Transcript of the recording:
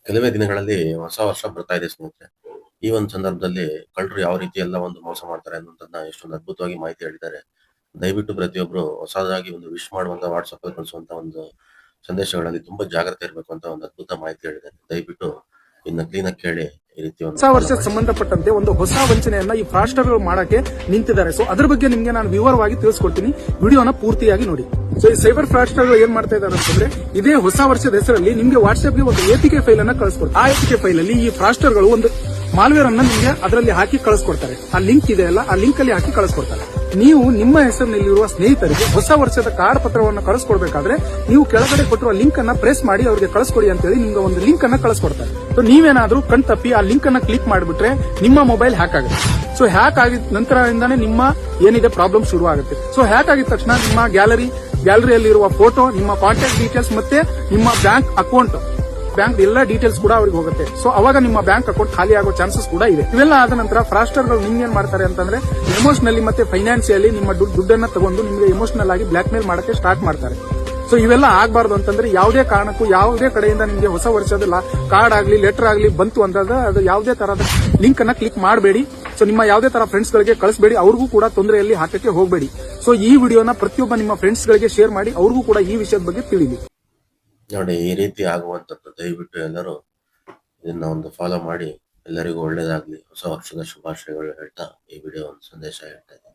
ಕೆಲವೇ ದಿನಗಳಲ್ಲಿ ಹೊಸ ವರ್ಷ ಬರ್ತಾ ಇದೆ ಸ್ನೇಹಿತರೆ. ಈ ಒಂದು ಸಂದರ್ಭದಲ್ಲಿ ಕಳ್ಳರು ಯಾವ ರೀತಿ ಎಲ್ಲ ಒಂದು ಮೋಸ ಮಾಡ್ತಾರೆ ಅನ್ನೋದನ್ನ ಎಷ್ಟೊಂದು ಅದ್ಭುತವಾಗಿ ಮಾಹಿತಿ ಹೇಳಿದ್ದಾರೆ. ದಯವಿಟ್ಟು ಪ್ರತಿಯೊಬ್ರು ಹೊಸದಾಗಿ ಒಂದು ವಿಶ್ ಮಾಡುವಂತ ವಾಟ್ಸಪ್ ಅಲ್ಲಿ ಕಳಿಸುವಂತ ಒಂದು ಸಂದೇಶಗಳಲ್ಲಿ ತುಂಬಾ ಜಾಗ್ರತೆ ಇರಬೇಕು ಅಂತ ಒಂದು ಅದ್ಭುತ ಮಾಹಿತಿ ಹೇಳಿದ್ದಾರೆ. ದಯವಿಟ್ಟು ಇನ್ನ ಕ್ಲೀನ್ ಆಗಿ ಕೇಳಿ ಈ ರೀತಿ ಒಂದು ಹೊಸ ವರ್ಷಕ್ಕೆ ಸಂಬಂಧಪಟ್ಟಂತೆ ಒಂದು ಹೊಸ ವಂಚನೆಯನ್ನ ಈ ಫ್ರಾಸ್ಟರ್ಗಳು ಮಾಡಕ್ಕೆ ನಿಂತಿದ್ದಾರೆ. ಸೊ ಅದ್ರ ಬಗ್ಗೆ ನಿಮ್ಗೆ ನಾನು ವಿವರವಾಗಿ ತಿಳಿಸ್ಕೊಡ್ತೀನಿ. ವಿಡಿಯೋನ ಪೂರ್ತಿಯಾಗಿ ನೋಡಿ. ಸೊ ಈ ಸೈಬರ್ ಫ್ರಾಸ್ಟರ್ಗಳು ಏನ್ ಮಾಡ್ತಾ ಇದ್ದಾರೆ ಅಂತಂದ್ರೆ, ಇದೇ ಹೊಸ ವರ್ಷದ ಹೆಸರಲ್ಲಿ ನಿಮ್ಗೆ ವಾಟ್ಸ್ಆಪ್ಗೆ ಒಂದು ಎಪಿಕೆ ಫೈಲ್ ಅನ್ನ ಕಳಿಸ್ಕೊಡ್ತಾರೆ. ಆ ಎಪಿಕೆ ಫೈಲ್ ಅಲ್ಲಿ ಈ ಫ್ರಾಸ್ಟರ್ಗಳು ಒಂದು ಮಾಲ್ವೇರ್ ಅನ್ನ ನಿಮ್ಗೆ ಅದರಲ್ಲಿ ಹಾಕಿ ಕಳಿಸ್ಕೊಡ್ತಾರೆ. ಆ ಲಿಂಕ್ ಇದೆಯಲ್ಲ, ಆ ಲಿಂಕ್ ಅಲ್ಲಿ ಹಾಕಿ ಕಳಿಸ್ಕೊಡ್ತಾರೆ. ನೀವು ನಿಮ್ಮ ಹೆಸರಿನಲ್ಲಿರುವ ಸ್ನೇಹಿತರಿಗೆ ಹೊಸ ವರ್ಷದ ಕಾರ್ಡ್ ಪತ್ರವನ್ನು ಕಳಿಸ್ಕೊಡ್ಬೇಕಾದ್ರೆ ನೀವು ಕೆಳಗಡೆ ಕೊಟ್ಟಿರುವ ಲಿಂಕ್ ಅನ್ನ ಪ್ರೆಸ್ ಮಾಡಿ ಅವರಿಗೆ ಕಳಿಸ್ಕೊಡಿ ಅಂತ ಹೇಳಿ ನಿಮ್ಗೆ ಒಂದು ಲಿಂಕ್ ಅನ್ನ ಕಳಿಸ್ಕೊಡ್ತಾರೆ. ಸೊ ನೀವೇನಾದ್ರೂ ಕಣ್ ತಪ್ಪಿ ಆ ಲಿಂಕ್ ಅನ್ನ ಕ್ಲಿಕ್ ಮಾಡಿಬಿಟ್ರೆ ನಿಮ್ಮ ಮೊಬೈಲ್ ಹ್ಯಾಕ್ ಆಗುತ್ತೆ. ಸೊ ಹ್ಯಾಕ್ ಆಗಿದ ನಂತರದಿಂದಾನೇ ನಿಮ್ಮ ಏನಿದೆ ಪ್ರಾಬ್ಲಮ್ ಶುರು ಆಗುತ್ತೆ. ಸೊ ಹ್ಯಾಕ್ ಆಗಿದ ತಕ್ಷಣ ನಿಮ್ಮ ಗ್ಯಾಲರಿಯಲ್ಲಿರುವ ಫೋಟೋ, ನಿಮ್ಮ ಕಾಂಟ್ಯಾಕ್ಟ್ ಡೀಟೇಲ್ಸ್ ಮತ್ತೆ ನಿಮ್ಮ ಬ್ಯಾಂಕ್ ಎಲ್ಲ ಡೀಟೇಲ್ಸ್ ಕೂಡ ಅವ್ರಿಗೆ ಹೋಗುತ್ತೆ. ಸೊ ಅವಾಗ ನಿಮ್ಮ ಬ್ಯಾಂಕ್ ಅಕೌಂಟ್ ಖಾಲಿ ಆಗೋ ಚಾನ್ಸಸ್ ಕೂಡ ಇದೆ. ಇವೆಲ್ಲ ಆದ ನಂತರ ಫ್ರಾಸ್ಟರ್ಗಳು ನಿಮ್ಗೆ ಏನ್ ಮಾಡ್ತಾರೆ ಅಂತಂದ್ರೆ, ಎಮೋಷನಲಿ ಮತ್ತೆ ಫೈನಾನ್ಸಿಯಲಿ ನಿಮ್ಮ ದುಡ್ಡನ್ನ ತಗೊಂಡು ನಿಮ್ಗೆ ಎಮೋಷನಲ್ ಆಗಿ ಬ್ಲಾಕ್ ಮೇಲ್ ಮಾಡಕ್ಕೆ ಸ್ಟಾರ್ಟ್ ಮಾಡ್ತಾರೆ. ಸೊ ಇವೆಲ್ಲ ಆಗಬಾರ್ದು ಅಂತಂದ್ರೆ ಯಾವುದೇ ಕಾರಣಕ್ಕೂ ಯಾವುದೇ ಕಡೆಯಿಂದ ನಿಮಗೆ ಹೊಸ ವರ್ಷದ ಕಾರ್ಡ್ ಆಗಲಿ ಲೆಟರ್ ಆಗಲಿ ಬಂತು ಅಂತಂದ್ರೆ ಅದು ಯಾವುದೇ ತರಹದ ಲಿಂಕ್ ಅನ್ನ ಕ್ಲಿಕ್ ಮಾಡಬೇಡಿ. ಸೊ ನಿಮ್ಮ ಯಾವುದೇ ತರ ಫ್ರೆಂಡ್ಸ್ ಗಳಿಗೆ ಕಳಿಸಬೇಡಿ, ಅವ್ರಿಗೂ ಕೂಡ ತೊಂದರೆಯಲ್ಲಿ ಹಾಕಕ್ಕೆ ಹೋಗಬೇಡಿ. ಸೊ ಈ ವಿಡಿಯೋನ ಪ್ರತಿಯೊಬ್ಬ ನಿಮ್ಮ ಫ್ರೆಂಡ್ಸ್ ಗಳಿಗೆ ಶೇರ್ ಮಾಡಿ, ಅವ್ರಿಗೂ ಕೂಡ ಈ ವಿಷಯದ ಬಗ್ಗೆ ತಿಳಿಲಿ. ನೋಡಿ, ಈ ರೀತಿ ಆಗುವಂತದ್ದು ದಯವಿಟ್ಟು ಎಲ್ಲರೂ ಇದನ್ನ ಒಂದು ಫಾಲೋ ಮಾಡಿ ಎಲ್ಲರಿಗೂ ಒಳ್ಳೇದಾಗ್ಲಿ. ಹೊಸ ವರ್ಷದ ಶುಭಾಶಯಗಳು ಹೇಳ್ತಾ ಈ ವಿಡಿಯೋ ಒಂದು ಸಂದೇಶ ಹೇಳ್ತಾ ಇದ್ದೀನಿ.